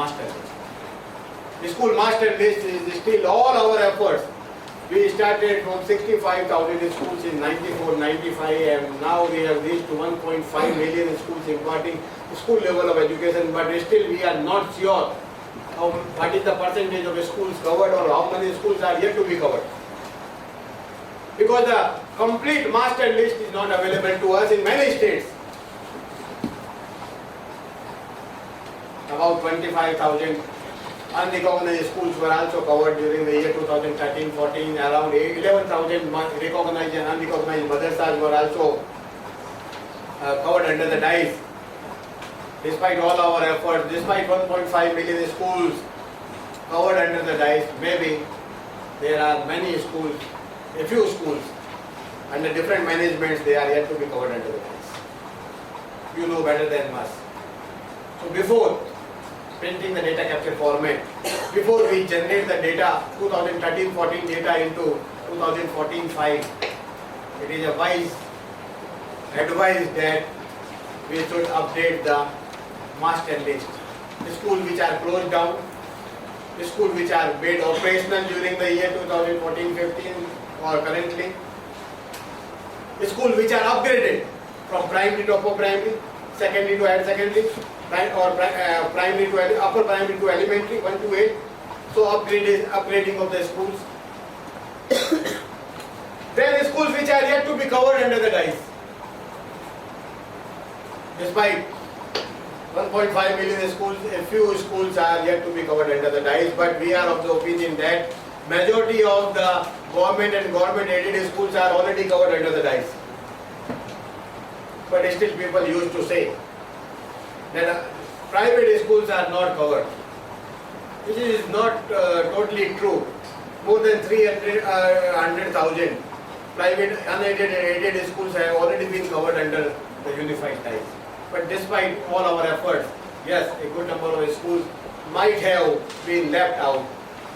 master list. The school master list is still all our efforts. We started from 65,000 schools in 94, 95 and now we have reached to 1.5 million schools imparting school level of education, but still we are not sure what is the percentage of schools covered or how many schools are yet to be covered. Because the complete master list is not available to us in many states. About 25,000 unrecognized schools were also covered during the year 2013-14. Around 11,000 recognized and unrecognized madrasas were also covered under the DICE. Despite all our efforts, despite 1.5 million schools covered under the DICE, maybe there are many schools, a few schools under different managements, they are yet to be covered under the DICE. You know better than us. So before printing the data capture format, before we generate the data 2013-14 data into 2014-5, it is a wise advice that we should update the master list. The schools which are closed down, the schools which are made operational during the year 2014-15 or currently, the schools which are upgraded from primary to upper primary, secondary to higher secondary, or primary to upper primary to elementary 1 to 8. So upgrading of the schools. There are schools which are yet to be covered under the DICE. Despite 1.5 million schools, a few schools are yet to be covered under the DICE, but we are of the opinion that majority of the government and government aided schools are already covered under the DICE. But still people used to say that private schools are not covered. This is not totally true. More than 300,000 private unaided and aided schools have already been covered under the unified DICE. But despite all our efforts, yes, a good number of schools might have been left out.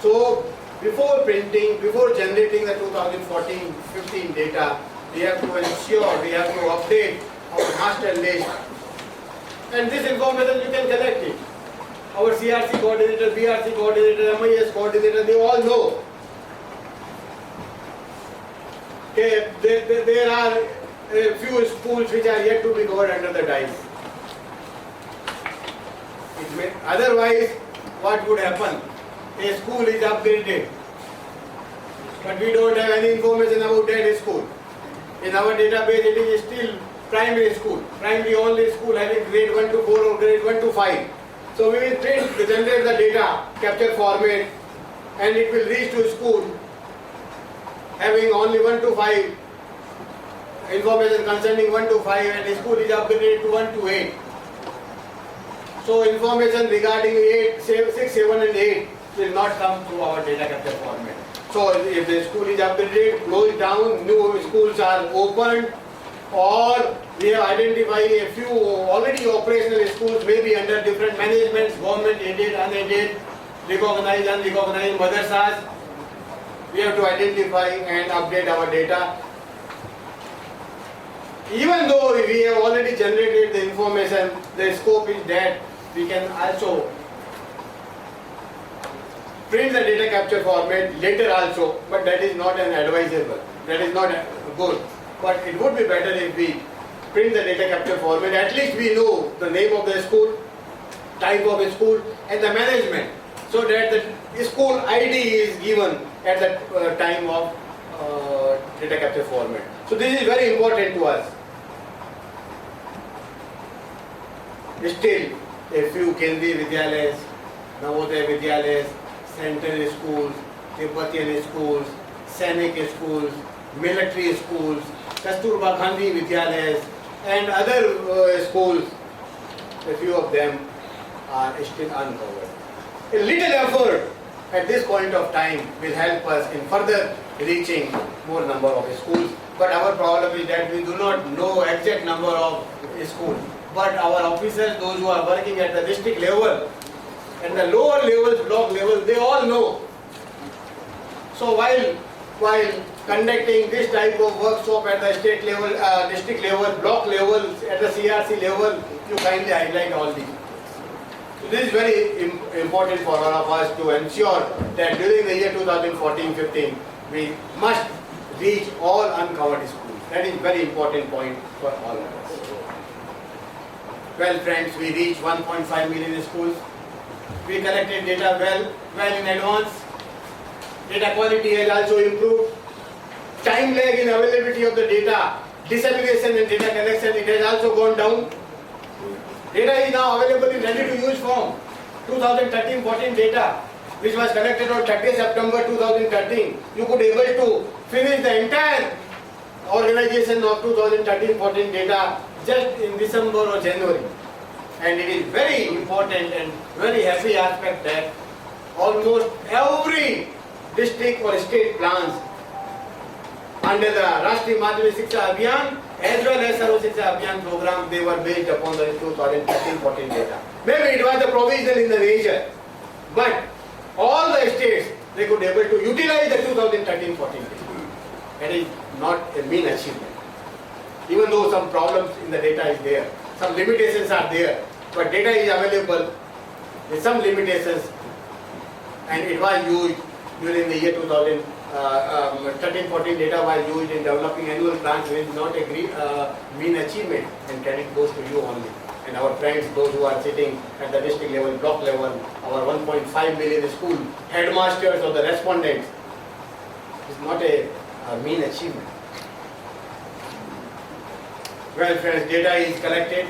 So before printing, before generating the 2014-15 data, we have to ensure, we have to update our master list. And this information you can collect it. Our CRC coordinator, BRC coordinator, MIS coordinator, they all know. Okay, there are a few schools which are yet to be covered under the DICE. Otherwise, what would happen? A school is upgraded, but we don't have any information about that school. In our database, it is still primary school, primary only school having grade 1 to 4 or grade 1 to 5. So we will generate the data capture format and it will reach to school having only 1 to 5 information concerning 1 to 5 and the school is upgraded to 1 to 8. So information regarding 6, 7 and 8 will not come through our data capture format. So if the school is upgraded, closed down, new schools are opened, or we have identified a few already operational schools maybe under different managements, government aided, unaided, recognized, unrecognized, madrasas. We have to identify and update our data. Even though we have already generated the information, the scope is that we can also print the data capture format later also, but that is not an advisable, that is not good. But it would be better if we print the data capture format. At least we know the name of the school, type of school and the management, so that the school ID is given at the time of data capture format. So this is very important to us. Still, a few Kendriya Vidyalayas, Navodaya Vidyalayas, Central schools, Tibetan schools, Sainik schools, military schools, Kasturba Gandhi Vidyalayas and other schools, a few of them are still uncovered. A little effort at this point of time will help us in further reaching more number of schools. But our problem is that we do not know exact number of schools. But our officers, those who are working at the district level and the lower levels, block levels, they all know. So while conducting this type of workshop at the state level, district level, block level, at the CRC level, you kindly highlight all these. So this is very important for all of us to ensure that during the year 2014-15, we must reach all uncovered schools. That is very important point for all of us. Well friends, we reached 1.5 million schools. We collected data well in advance. Data quality has also improved. Time lag in availability of the data, dissemination and data collection, it has also gone down. Data is now available in ready-to-use form. 2013-14 data, which was collected on 30 September 2013. You could able to finish the entire organization of 2013-14 data just in December or January. And it is very important and very happy aspect that almost every district or state plans under the Rashtriya Madhyamik Shiksha Abhiyan as well as Sarva Shiksha Abhiyan program, they were based upon the 2013-14 data. Maybe it was the provision in the nature, but all the states, they could able to utilize the 2013-14 data. That is not a mean achievement. Even though some problems in the data is there, some limitations are there, but data is available with some limitations, and it was used during the year 2013-14 data was used in developing annual plans, which is not a mean achievement, and credit goes to you only. And our friends, those who are sitting at the district level, block level, our 1.5 million school headmasters or the respondents, is not a mean achievement. Well friends, data is collected.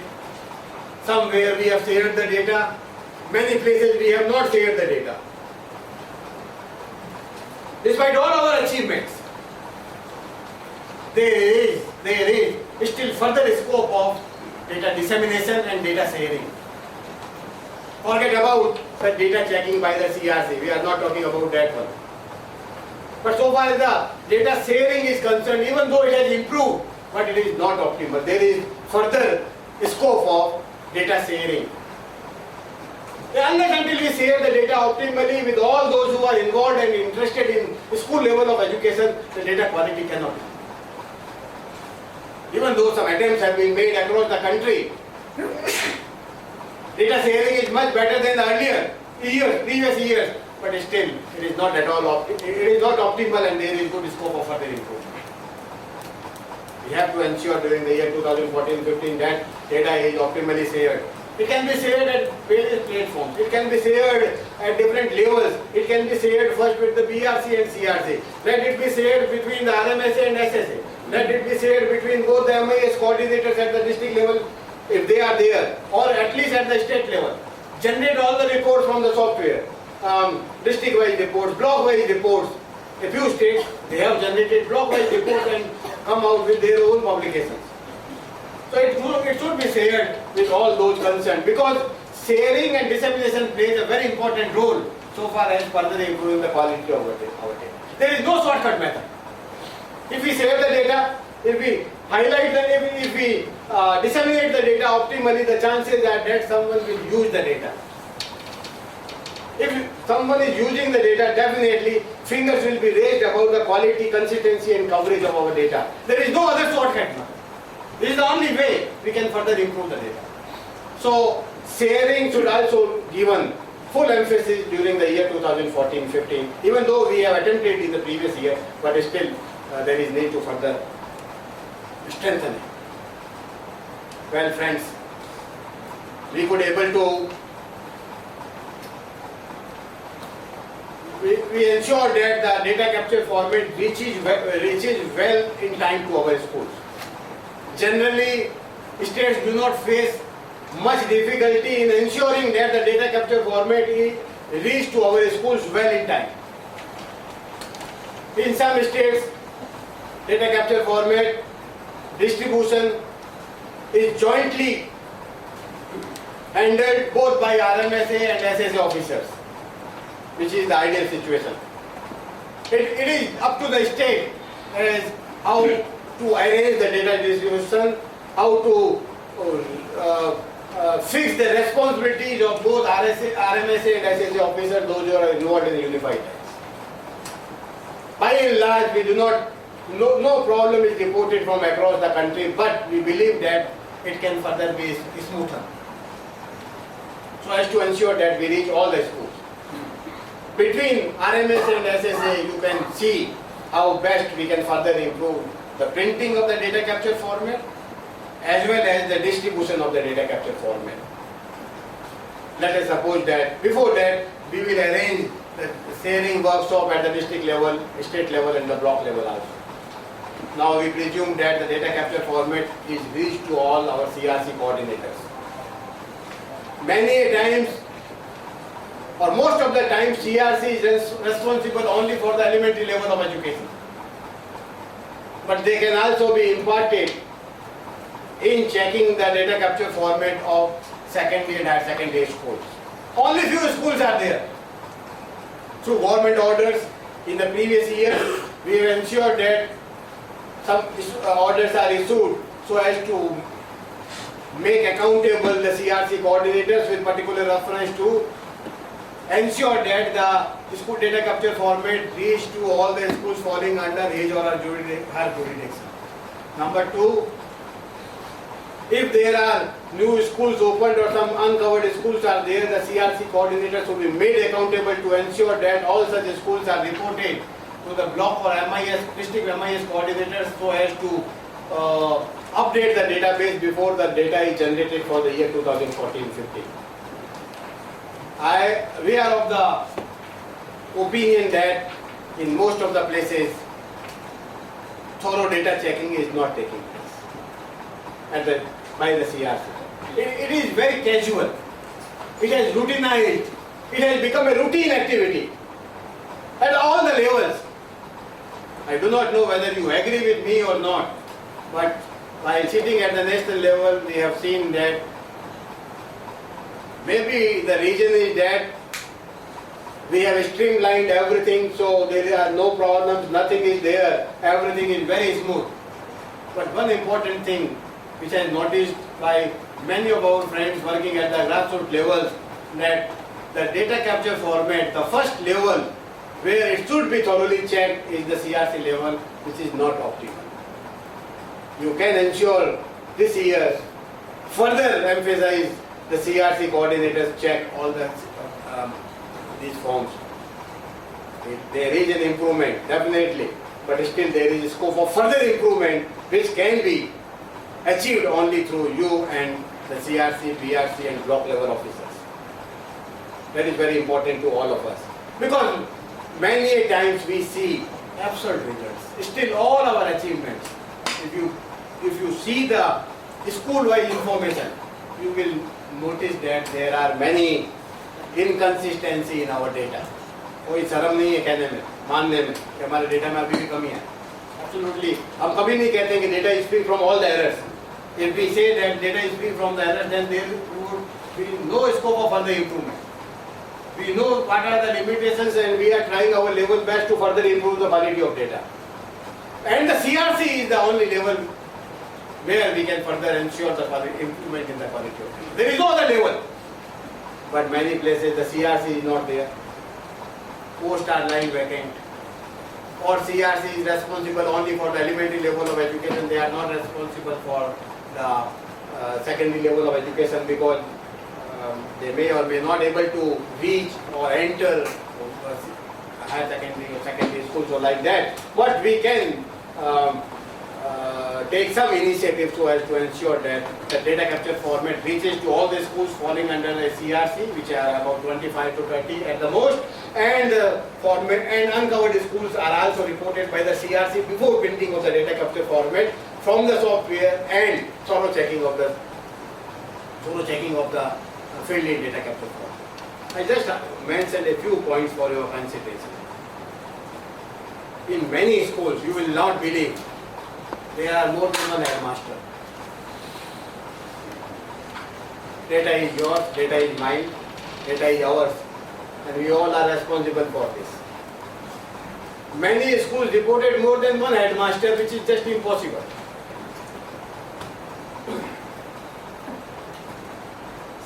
Somewhere we have shared the data. Many places we have not shared the data. Despite all our achievements, there is still further scope of data dissemination and data sharing. Forget about the data checking by the CRC. We are not talking about that one. But so far as the data sharing is concerned, even though it has improved, but it is not optimal. There is further scope of data sharing. Unless until we share the data optimally with all those who are involved and interested in school level of education, the data quality cannot be. Even though some attempts have been made across the country, data sharing is much better than the earlier previous years, but still it is not at all it is not optimal, and there is good scope of further improvement. We have to ensure during the year 2014-15 that data is optimally shared. It can be shared at various platforms. It can be shared at different levels. It can be shared first with the BRC and CRC. Let it be shared between the RMSA and SSA. Let it be shared between both the MIS coordinators at the district level, if they are there, or at least at the state level. Generate all the reports from the software. District-wise reports, block-wise reports. A few states, they have generated block-wise reports and come out with their own publications. So it should be shared with all those concerned, because sharing and dissemination plays a very important role so far as further improving the quality of our data. There is no shortcut method. If we share the data, if we highlight if we disseminate the data optimally, the chances are that someone will use the data. If someone is using the data, definitely fingers will be raised about the quality, consistency and coverage of our data. There is no other shortcut method. This is the only way we can further improve the data. So sharing should also given full emphasis during the year 2014-15, even though we have attempted in the previous year, but still there is need to further strengthen it. Well friends, we could able to we ensure that the data capture format reaches well in time to our schools. Generally, states do not face much difficulty in ensuring that the data capture format is reached to our schools well in time. In some states, data capture format distribution is jointly handled both by RMSA and SSA officers, which is the ideal situation. It is up to the state as how to arrange the data distribution, how to fix the responsibilities of both RMSA and SSA officers, those who are involved in the unified tax. By and large, we do not, no problem is reported from across the country, but we believe that it can further be smoother. so as to ensure that we reach all the schools. Between RMS and SSA, you can see how best we can further improve the printing of the data capture format as well as the distribution of the data capture format. Let us suppose that before that we will arrange the sharing workshop at the district level, state level and the block level also. Now we presume that the data capture format is reached to all our CRC coordinators. Many times or most of the time CRC is responsible only for the elementary level of education. But they can also be imparted in checking the data capture format of secondary and higher secondary schools. Only few schools are there. Through government orders in the previous year, we have ensured that some orders are issued so as to make accountable the CRC coordinators with particular reference to ensure that the school data capture format reach to all the schools falling under his or her jurisdiction. Number two, if there are new schools opened or some uncovered schools are there, the CRC coordinators will be made accountable to ensure that all such schools are reported to the block or MIS, district MIS coordinators so as to update the database before the data is generated for the year 2014-15. We are of the opinion that in most of the places thorough data checking is not taking place by the CRC. It is very casual. It has routinized. It has become a routine activity at all the levels. I do not know whether you agree with me or not, but while sitting at the national level, we have seen that maybe the reason is that we have streamlined everything, so there are no problems, nothing is there, everything is very smooth. But one important thing which I noticed by many of our friends working at the grassroots levels, that the data capture format, the first level where it should be thoroughly checked is the CRC level, which is not optimal. You can ensure this year further emphasize the CRC coordinators check all these forms. There is an improvement, definitely, but still there is a scope of further improvement which can be achieved only through you and the CRC, BRC and block level officers. That is very important to all of us. Because many times we see absurd results. Still all our achievements, if you see the school-wise information, you will notice that there are many inconsistency in our data. कोई शर्म नहीं है कहने में, मानने में कि हमारे डेटा में अभी भी कमी है. Absolutely, हम कभी नहीं कहते कि data is free from all the errors. If we say that data is free from the errors, then there would be no scope of further improvement. We know what are the limitations and we are trying our level best to further improve the quality of data. And the CRC is the only level where we can further ensure the improvement in the quality of data. There is no other level. But many places the CRC is not there. Posts are lying vacant. Or CRC is responsible only for the elementary level of education. They are not responsible for the secondary level of education because they may or may not able to reach or enter higher secondary or secondary schools or like that. But we can take some initiative so as to ensure that the data capture format reaches to all the schools falling under a CRC, which are about 25 to 30 at the most, and format and uncovered schools are also reported by the CRC before printing of the data capture format from the software and thorough checking of the filled in data capture format. I just mentioned a few points for your consideration. In many schools, you will not believe there are more than one headmaster. Data is yours, data is mine, data is ours, and we all are responsible for this. Many schools reported more than one headmaster, which is just impossible.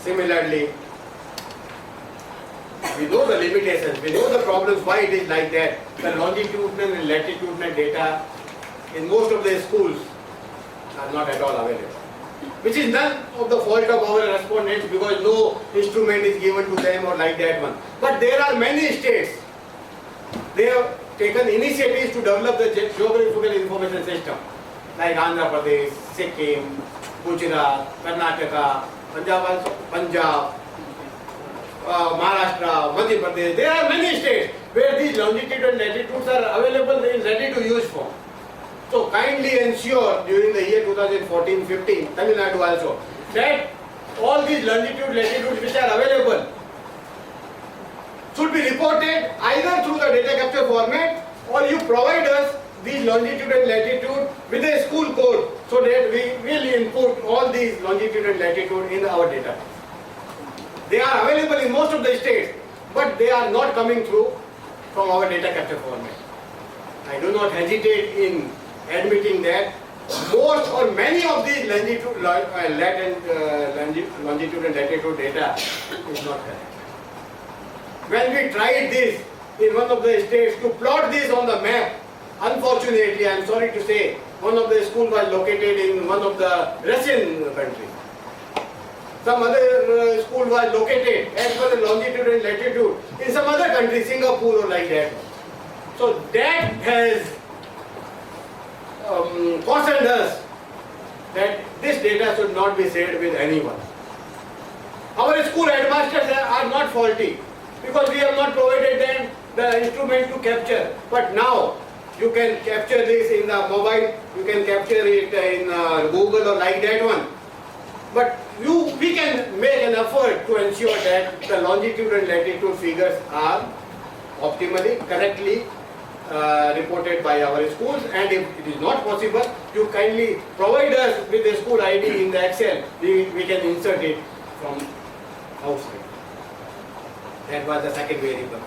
Similarly, we know the limitations, we know the problems, why it is like that. The longitudinal and latitudinal data in most of the schools are not at all available. which is none of the fault of our respondents because no instrument is given to them or like that one. But there are many states, they have taken initiatives to develop the geographical information system like Andhra Pradesh, Sikkim, Gujarat, Karnataka, Punjab, Maharashtra, Madhya Pradesh. There are many states where these longitude and latitudes are available in ready to use form. So kindly ensure during the year 2014-15, Tamil Nadu also, that all these longitude, latitudes which are available should be reported either through the data capture format or you provide us these longitude and latitude with a school code so that we will input all these longitude and latitude in our data. They are available in most of the states, but they are not coming through from our data capture format. I do not hesitate in admitting that most or many of these longitude and latitude data is not correct. When we tried this in one of the states to plot this on the map, unfortunately, I am sorry to say, one of the schools was located in one of the Russian countries. Some other school was located as per the longitude and latitude in some other country, Singapore or like that. So that has cautioned us that this data should not be shared with anyone. Our school headmasters are not faulty because we have not provided them the instrument to capture. But now you can capture this in the mobile, you can capture it in Google or like that one. But we can make an effort to ensure that the longitude and latitude figures are optimally, correctly reported by our schools, and if it is not possible, you kindly provide us with the school ID in the Excel, we can insert it from outside. That was the second variable.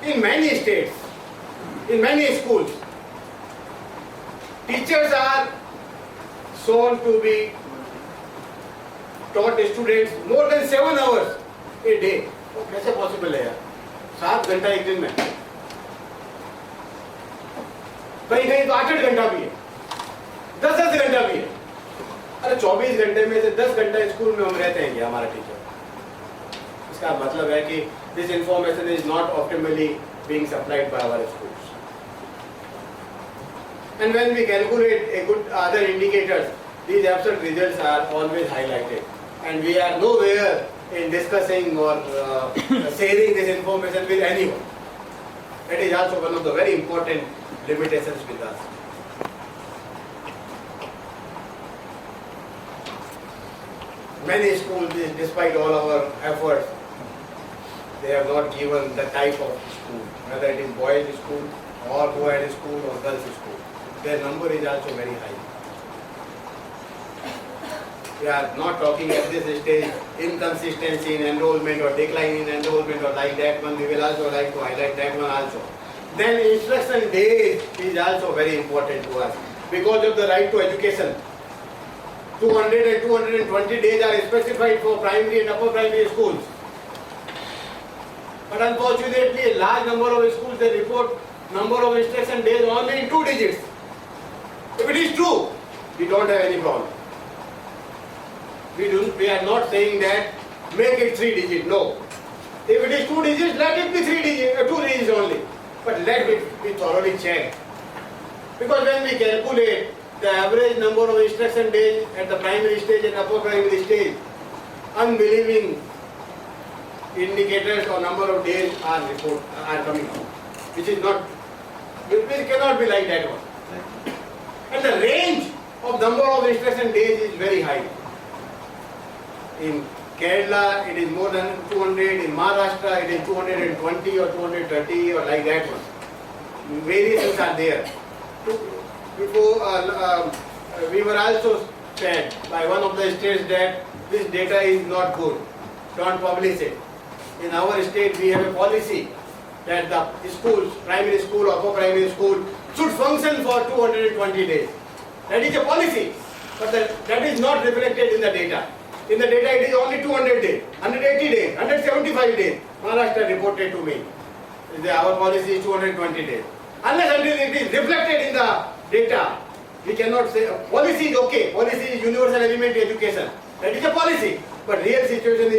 In many states, in many schools, teachers are shown to be taught students more than 7 hours a day. तो कैसे possible है यार? 7 घंटा एक दिन में, कहीं तो 8-8 घंटा भी है, 10-10 घंटा भी है। अरे 24 घंटे में से 10 घंटा स्कूल में हम रहते हैं क्या हमारा टीचर? इसका मतलब है कि this information is not optimally being supplied by our schools. And when we calculate a good other indicators, these absent results are always highlighted, and we are nowhere in discussing or sharing this information with anyone. That is also one of the very important limitations with us. Many schools, despite all our efforts, they have not given the type of school, whether it is boys' school or co-ed school or girls' school. Their number is also very high. We are not talking at this stage inconsistency in enrollment or decline in enrollment or like that one. We will also like to highlight that one also. Then instruction days is also very important to us because of the right to education. 200 and 220 days are specified for primary and upper primary schools. But unfortunately, a large number of schools, they report number of instruction days only in 2 digits. If it is true, we don't have any problem. We are not saying that make it 3 digits. No. If it is 2 digits, let it be 3 digits, 2 digits only. But let it be thoroughly checked. Because when we calculate the average number of instruction days at the primary stage and upper primary stage, unbelieving indicators or number of days are coming out, which is not, it cannot be like that one. And the range of number of instruction days is very high. In Kerala, it is more than 200. In Maharashtra, it is 220 or 230 or like that one. Variations are there. Before, we were also said by one of the states that this data is not good. Don't publish it. In our state, we have a policy that the schools, primary school, upper primary school, should function for 220 days. That is a policy, but that is not reflected in the data. In the data, it is only 200 days, 180 days, 175 days. Maharashtra reported to me. Our policy is 220 days. Unless until it is reflected in the data, We cannot say policy is okay. Policy is universal elementary education. That is a policy. But real situation is